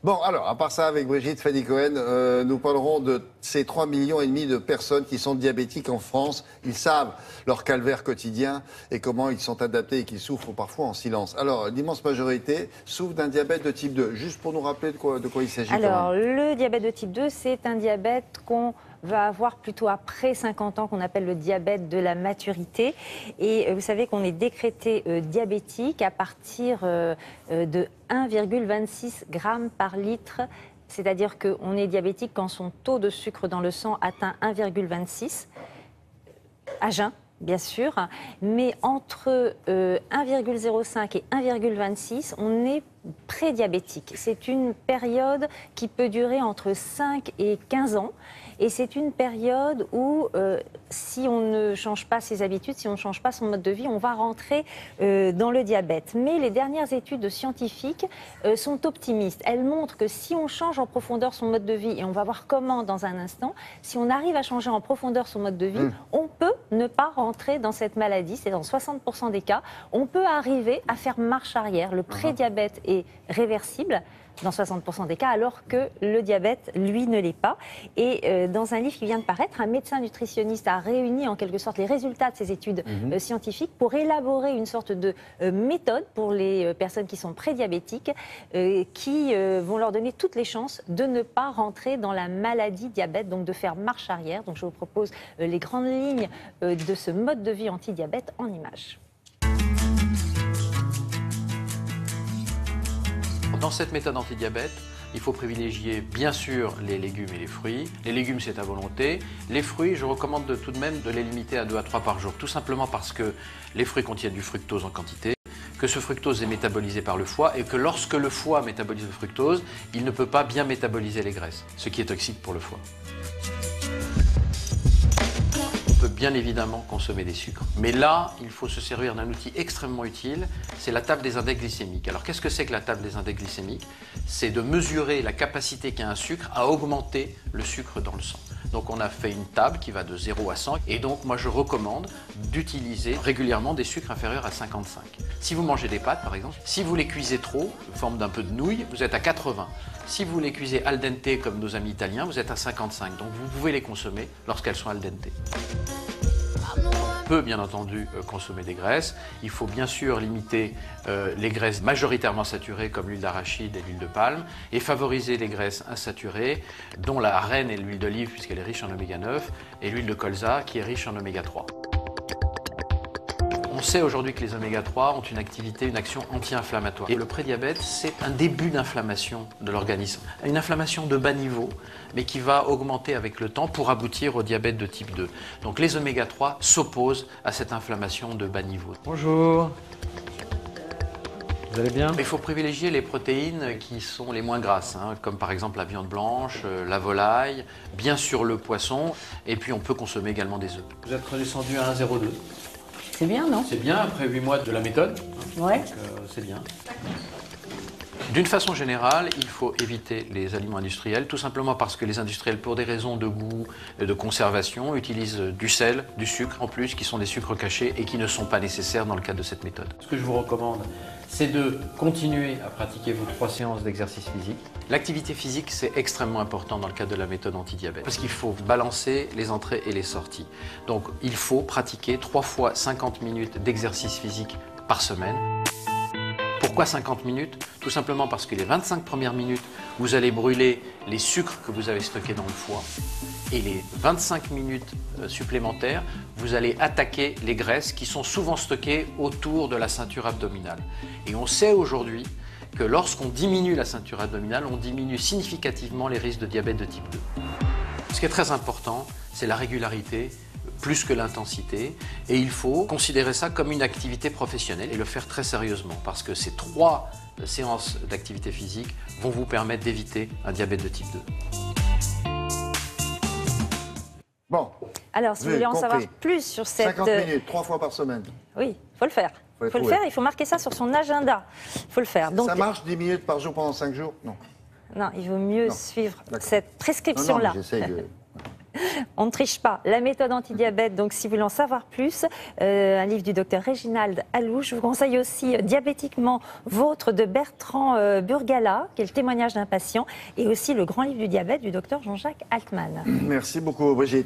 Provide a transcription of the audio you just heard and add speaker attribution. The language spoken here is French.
Speaker 1: Bon, alors, à part ça, avec Brigitte Fanny-Cohen, nous parlerons de ces 3,5 millions de personnes qui sont diabétiques en France. Ils savent leur calvaire quotidien et comment ils sont adaptés et qu'ils souffrent parfois en silence. Alors, l'immense majorité souffre d'un diabète de type 2. Juste pour nous rappeler de quoi il s'agit.
Speaker 2: Alors, le diabète de type 2, c'est un diabète qu'on va avoir plutôt après 50 ans, qu'on appelle le diabète de la maturité. Et vous savez qu'on est décrété diabétique à partir de 1,26 grammes par litre. C'est-à-dire qu'on est diabétique quand son taux de sucre dans le sang atteint 1,26 à jeun. Bien sûr, mais entre 1,05 et 1,26, on est prédiabétique. C'est une période qui peut durer entre 5 et 15 ans. Et c'est une période où, si on ne change pas ses habitudes, si on ne change pas son mode de vie, on va rentrer dans le diabète. Mais les dernières études scientifiques sont optimistes. Elles montrent que si on change en profondeur son mode de vie, et on va voir comment dans un instant, si on arrive à changer en profondeur son mode de vie, on peut ne pas rentrer dans cette maladie. C'est dans 60% des cas. On peut arriver à faire marche arrière. Le prédiabète est réversible dans 60% des cas, alors que le diabète, lui, ne l'est pas. Et dans un livre qui vient de paraître, un médecin nutritionniste a réuni en quelque sorte les résultats de ces études scientifiques pour élaborer une sorte de méthode pour les personnes qui sont prédiabétiques, qui vont leur donner toutes les chances de ne pas rentrer dans la maladie diabète, donc de faire marche arrière. Donc je vous propose les grandes lignes de ce mode de vie anti-diabète en images.
Speaker 3: Dans cette méthode anti-diabète, il faut privilégier bien sûr les légumes et les fruits. Les légumes, c'est à volonté. Les fruits, je recommande tout de même de les limiter à 2 à 3 par jour, tout simplement parce que les fruits contiennent du fructose en quantité, que ce fructose est métabolisé par le foie et que lorsque le foie métabolise le fructose, il ne peut pas bien métaboliser les graisses, ce qui est toxique pour le foie. On peut bien évidemment consommer des sucres. Mais là, il faut se servir d'un outil extrêmement utile, c'est la table des index glycémiques. Alors qu'est-ce que c'est que la table des index glycémiques? C'est de mesurer la capacité qu'a un sucre à augmenter le sucre dans le sang. Donc on a fait une table qui va de 0 à 100 et donc moi je recommande d'utiliser régulièrement des sucres inférieurs à 55. Si vous mangez des pâtes par exemple, si vous les cuisez trop, sous forme d'un peu de nouilles, vous êtes à 80. Si vous les cuisez al dente comme nos amis italiens, vous êtes à 55. Donc vous pouvez les consommer lorsqu'elles sont al dente. On peut bien entendu consommer des graisses. Il faut bien sûr limiter les graisses majoritairement saturées comme l'huile d'arachide et l'huile de palme et favoriser les graisses insaturées dont la reine est l'huile d'olive puisqu'elle est riche en oméga 9 et l'huile de colza qui est riche en oméga 3. On sait aujourd'hui que les oméga 3 ont une activité, une action anti-inflammatoire. Et le prédiabète, c'est un début d'inflammation de l'organisme. Une inflammation de bas niveau, mais qui va augmenter avec le temps pour aboutir au diabète de type 2. Donc les oméga 3 s'opposent à cette inflammation de bas niveau.
Speaker 4: Bonjour. Vous allez bien?
Speaker 3: Il faut privilégier les protéines qui sont les moins grasses, comme par exemple la viande blanche, la volaille, bien sûr le poisson, et puis on peut consommer également des œufs. Vous êtes redescendu à 1,02.
Speaker 2: C'est bien, non?
Speaker 3: C'est bien, après 8 mois de la méthode,
Speaker 2: Ouais.
Speaker 3: donc c'est bien. D'une façon générale, il faut éviter les aliments industriels, tout simplement parce que les industriels, pour des raisons de goût et de conservation, utilisent du sel, du sucre en plus, qui sont des sucres cachés et qui ne sont pas nécessaires dans le cadre de cette méthode. Ce que je vous recommande, c'est de continuer à pratiquer vos 3 séances d'exercice physique. L'activité physique, c'est extrêmement important dans le cadre de la méthode anti-diabète, parce qu'il faut balancer les entrées et les sorties. Donc, il faut pratiquer 3 fois 50 minutes d'exercice physique par semaine. Pourquoi 50 minutes? Tout simplement parce que les 25 premières minutes, vous allez brûler les sucres que vous avez stockés dans le foie. Et les 25 minutes supplémentaires, vous allez attaquer les graisses qui sont souvent stockées autour de la ceinture abdominale. Et on sait aujourd'hui que lorsqu'on diminue la ceinture abdominale, on diminue significativement les risques de diabète de type 2. Ce qui est très important, c'est la régularité, plus que l'intensité, et il faut considérer ça comme une activité professionnelle et le faire très sérieusement, parce que ces 3 séances d'activité physique vont vous permettre d'éviter un diabète de type 2.
Speaker 1: Bon.
Speaker 2: Alors, si vous voulez en savoir plus sur cette...
Speaker 1: 50 minutes, 3 fois par semaine.
Speaker 2: Oui, il faut le faire. Il faut le faire, il faut marquer ça sur son agenda. Il faut le faire. Donc,
Speaker 1: ça marche 10 minutes par jour pendant 5 jours? Non.
Speaker 2: Non, il vaut mieux suivre cette prescription-là.
Speaker 1: Non, j'essaye de...
Speaker 2: On ne triche pas. La méthode anti-diabète, donc si vous voulez en savoir plus, un livre du docteur Réginald Allouche. Je vous conseille aussi Diabétiquement vôtre de Bertrand Burgala, qui est le témoignage d'un patient, et aussi le grand livre du diabète du docteur Jean-Jacques Altman.
Speaker 1: Merci beaucoup, Brigitte.